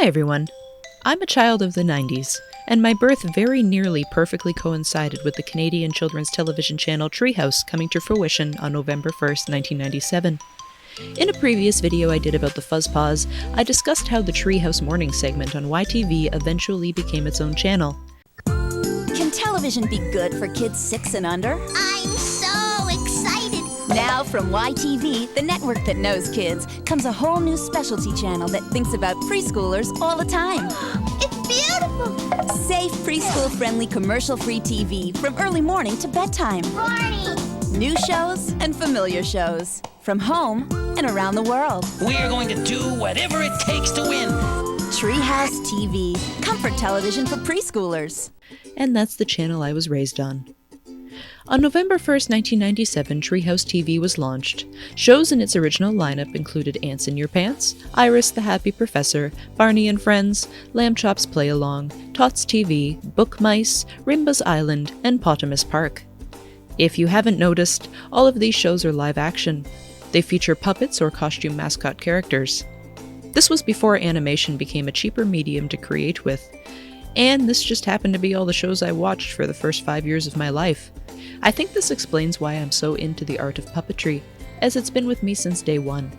Hi everyone. I'm a child of the 90s, and my birth very nearly perfectly coincided with the Canadian children's television channel Treehouse coming to fruition on November 1st, 1997. In a previous video I did about the Fuzzpaws, I discussed how the Treehouse morning segment on YTV eventually became its own channel. Can television be good for kids 6 and under? I'm so excited! Now from YTV, the network that knows kids, comes a whole new specialty channel that thinks about preschoolers all the time. It's beautiful! Safe, preschool-friendly, commercial-free TV from early morning to bedtime. Barney! New shows and familiar shows. From home and around the world. We're going to do whatever it takes to win. Treehouse TV. Comfort television for preschoolers. And that's the channel I was raised on. On November 1st, 1997, Treehouse TV was launched. Shows in its original lineup included Ants in Your Pants, Iris the Happy Professor, Barney and Friends, Lamb Chop's Play Along, Tots TV, Book Mice, Rimba's Island, and Potamus Park. If you haven't noticed, all of these shows are live action. They feature puppets or costume mascot characters. This was before animation became a cheaper medium to create with. And this just happened to be all the shows I watched for the first 5 years of my life. I think this explains why I'm so into the art of puppetry, as it's been with me since day one.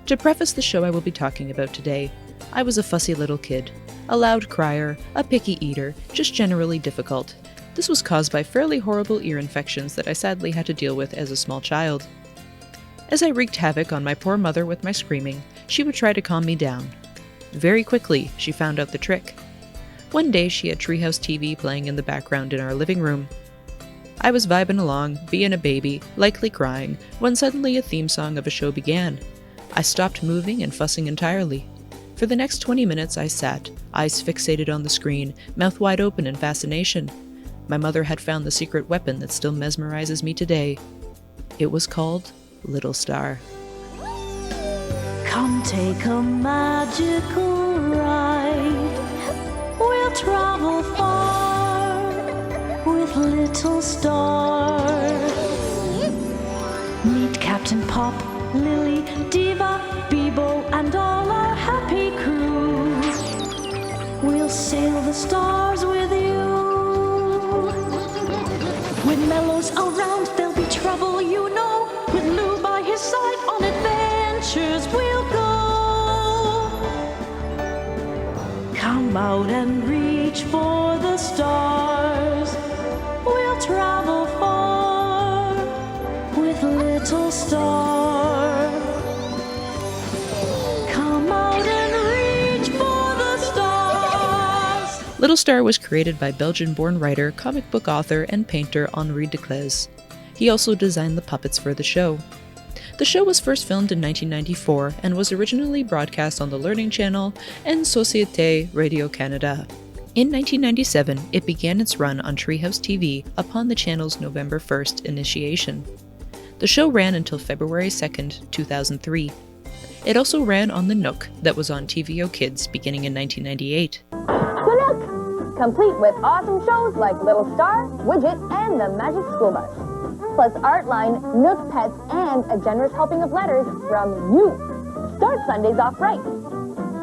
To preface the show I will be talking about today, I was a fussy little kid, a loud crier, a picky eater, just generally difficult. This was caused by fairly horrible ear infections that I sadly had to deal with as a small child. As I wreaked havoc on my poor mother with my screaming, she would try to calm me down. Very quickly, she found out the trick. One day she had Treehouse TV playing in the background in our living room. I was vibing along, being a baby, likely crying, when suddenly a theme song of a show began. I stopped moving and fussing entirely. For the next 20 minutes I sat, eyes fixated on the screen, mouth wide open in fascination. My mother had found the secret weapon that still mesmerizes me today. It was called Little Star. Come take a magical ride. We'll travel far with Little Star. Meet Captain Pop, Lily, Diva, Bebo, and all our happy crew. We'll sail the stars with you. With mellows around, there'll be trouble, you know. With Lou by his side, on adventures we'll go. Come out and reach for the stars. We'll travel far with Little Star. Come out and reach for the stars. Little Star was created by Belgian-born writer, comic book author, and painter Henri Declèze. He also designed the puppets for the show. The show was first filmed in 1994 and was originally broadcast on the Learning Channel and Société Radio-Canada. In 1997, it began its run on Treehouse TV upon the channel's November 1st initiation. The show ran until February 2nd, 2003. It also ran on the Nook that was on TVO Kids beginning in 1998. The Nook! Complete with awesome shows like Little Star, Widget, and the Magic School Bus. Plus Artline, Nook Pets, and a generous helping of letters from you. Start Sundays off right.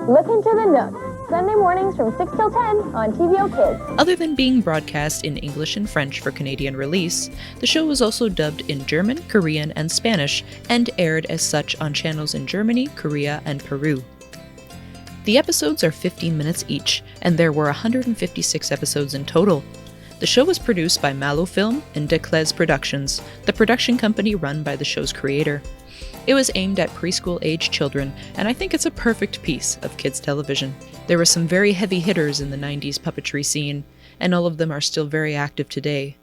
Look into the Nook. Sunday mornings from 6 till 10 on TVO Kids. Other than being broadcast in English and French for Canadian release, the show was also dubbed in German, Korean, and Spanish, and aired as such on channels in Germany, Korea, and Peru. The episodes are 15 minutes each, and there were 156 episodes in total. The show was produced by Malo Film and Declèze Productions, the production company run by the show's creator. It was aimed at preschool-age children, and I think it's a perfect piece of kids' television. There were some very heavy hitters in the 90s puppetry scene, and all of them are still very active today.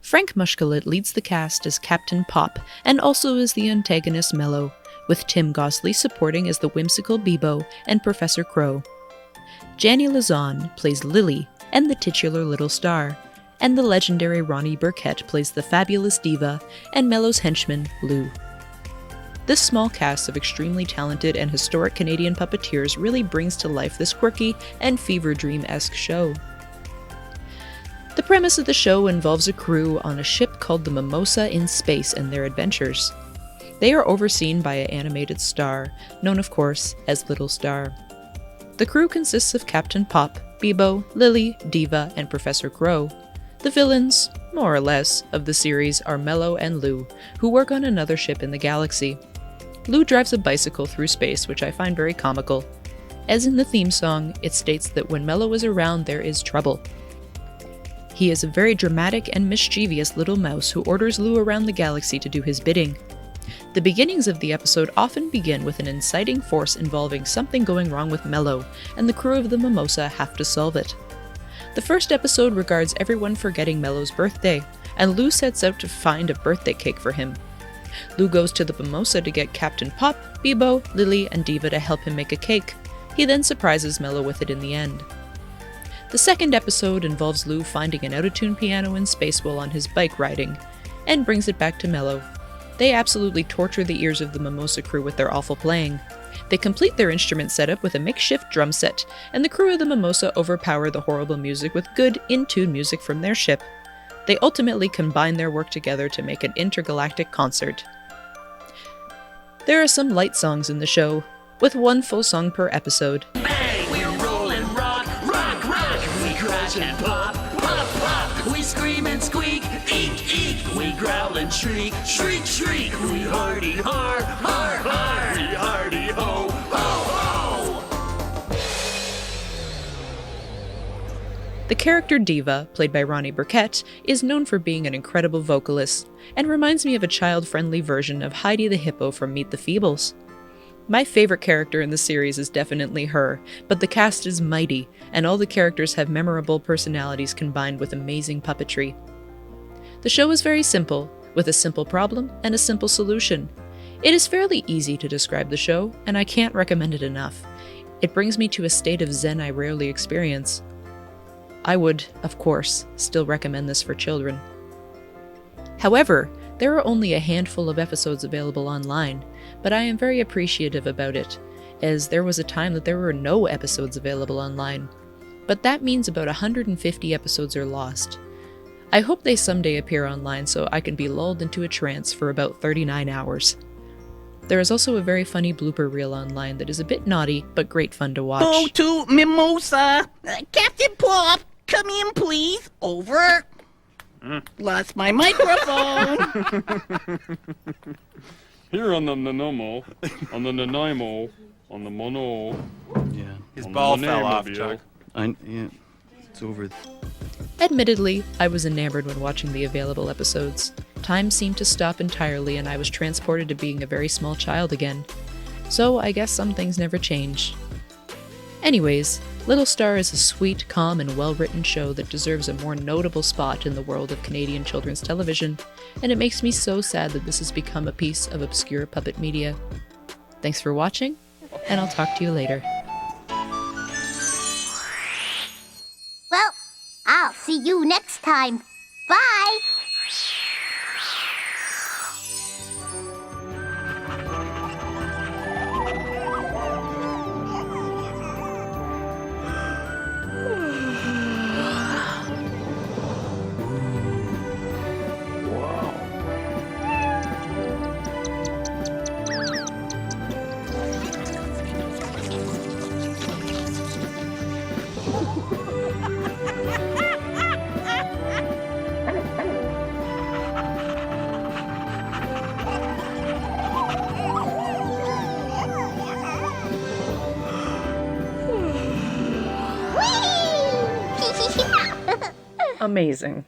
Frank Mushkelet leads the cast as Captain Pop, and also as the antagonist Mello, with Tim Gosley supporting as the whimsical Bebo and Professor Crow. Janny Lazan plays Lily and the titular Little Star, and the legendary Ronnie Burkett plays the fabulous Diva and Mello's henchman, Lou. This small cast of extremely talented and historic Canadian puppeteers really brings to life this quirky and fever dream-esque show. The premise of the show involves a crew on a ship called the Mimosa in space and their adventures. They are overseen by an animated star, known of course as Little Star. The crew consists of Captain Pop, Bebo, Lily, Diva, and Professor Crow. The villains, more or less, of the series are Mello and Lou, who work on another ship in the galaxy. Lou drives a bicycle through space, which I find very comical. As in the theme song, it states that when Mello is around, there is trouble. He is a very dramatic and mischievous little mouse who orders Lou around the galaxy to do his bidding. The beginnings of the episode often begin with an inciting force involving something going wrong with Mello, and the crew of the Mimosa have to solve it. The first episode regards everyone forgetting Mello's birthday, and Lou sets out to find a birthday cake for him. Lou goes to the Mimosa to get Captain Pop, Bebo, Lily, and Diva to help him make a cake. He then surprises Mello with it in the end. The second episode involves Lou finding an out-of-tune piano in space while on his bike riding, and brings it back to Mello. They absolutely torture the ears of the Mimosa crew with their awful playing. They complete their instrument setup with a makeshift drum set, and the crew of the Mimosa overpower the horrible music with good, in-tune music from their ship. They ultimately combine their work together to make an intergalactic concert. There are some light songs in the show, with one full song per episode. Bang! We're rolling rock, rock, rock. We crash and pop, pop, pop. We scream and squeak, eek, eek. We growl and shriek, shriek, shriek. We hardy har, har, har. We hardy ho, ho, ho. The character Diva, played by Ronnie Burkett, is known for being an incredible vocalist, and reminds me of a child-friendly version of Heidi the Hippo from Meet the Feebles. My favorite character in the series is definitely her, but the cast is mighty, and all the characters have memorable personalities combined with amazing puppetry. The show is very simple, with a simple problem and a simple solution. It is fairly easy to describe the show, and I can't recommend it enough. It brings me to a state of zen I rarely experience. I would, of course, still recommend this for children. However, there are only a handful of episodes available online, but I am very appreciative about it, as there was a time that there were no episodes available online. But that means about 150 episodes are lost. I hope they someday appear online so I can be lulled into a trance for about 39 hours. There is also a very funny blooper reel online that is a bit naughty, but great fun to watch. Go to Mimosa. Captain Pop, come in, please. Over. Lost my microphone. Here on the Nanomo, on the Nanaimo, on the Mono. Yeah. His on ball the fell off, Monomobile. Chuck. Yeah. It's over. Admittedly, I was enamored when watching the available episodes. Time seemed to stop entirely and I was transported to being a very small child again. So I guess some things never change. Anyways, Little Star is a sweet, calm, and well-written show that deserves a more notable spot in the world of Canadian children's television, and it makes me so sad that this has become a piece of obscure puppet media. Thanks for watching, and I'll talk to you later. Well, I'll see you next time. Bye! Amazing.